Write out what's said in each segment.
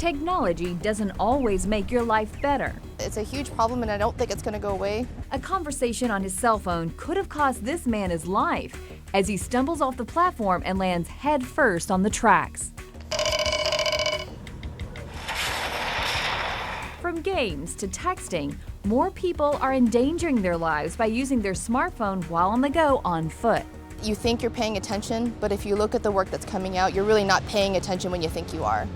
Technology doesn't always make your life better. It's a huge problem and I don't think it's going to go away. A conversation on his cell phone could have cost this man his life as he stumbles off the platform and lands head first on the tracks. From games to texting, more people are endangering their lives by using their smartphone while on the go on foot. You think you're paying attention, but if you look at the work that's coming out, you're really not paying attention when you think you are.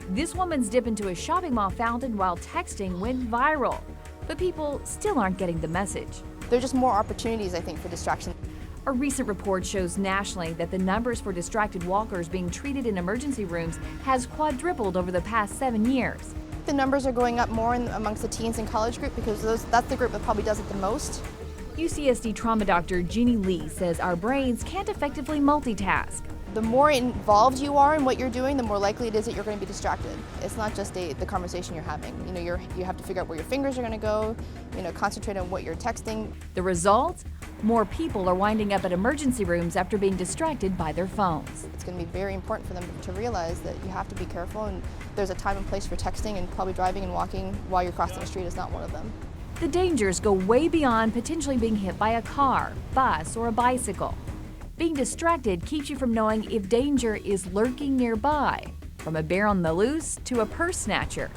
This woman's dip into a shopping mall fountain while texting went viral, but people still aren't getting the message. There's just more opportunities, I think, for distraction. A recent report shows nationally that the numbers for distracted walkers being treated in emergency rooms has quadrupled over the past 7 years. The numbers are going up more amongst the teens and college group because that's the group that probably does it the most. UCSD trauma doctor Jeannie Lee says our brains can't effectively multitask. The more involved you are in what you're doing, the more likely it is that you're going to be distracted. It's not just the conversation you're having. You know, you have to figure out where your fingers are going to go, concentrate on what you're texting. The result? More people are winding up at emergency rooms after being distracted by their phones. It's going to be very important for them to realize that you have to be careful, and there's a time and place for texting, and probably driving and walking while you're crossing the street is not one of them. The dangers go way beyond potentially being hit by a car, bus, or a bicycle. Being distracted keeps you from knowing if danger is lurking nearby, from a bear on the loose to a purse snatcher.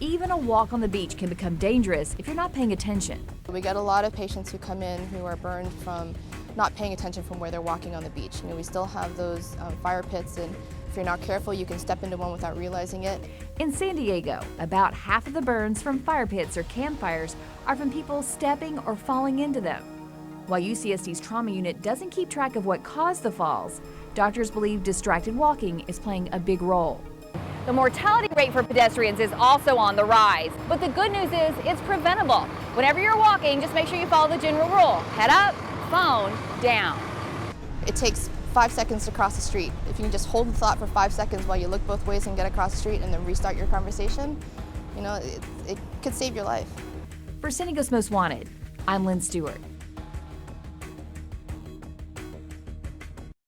Even a walk on the beach can become dangerous if you're not paying attention. We get a lot of patients who come in who are burned from not paying attention from where they're walking on the beach. We still have those fire pits, and if you're not careful, you can step into one without realizing it. In San Diego, about half of the burns from fire pits or campfires are from people stepping or falling into them. While UCSD's trauma unit doesn't keep track of what caused the falls, doctors believe distracted walking is playing a big role. The mortality rate for pedestrians is also on the rise, but the good news is it's preventable. Whenever you're walking, just make sure you follow the general rule. Head up, phone down. It takes 5 seconds to cross the street. If you can just hold the thought for 5 seconds while you look both ways and get across the street and then restart your conversation, it could save your life. For San Diego's Most Wanted, I'm Lynn Stewart.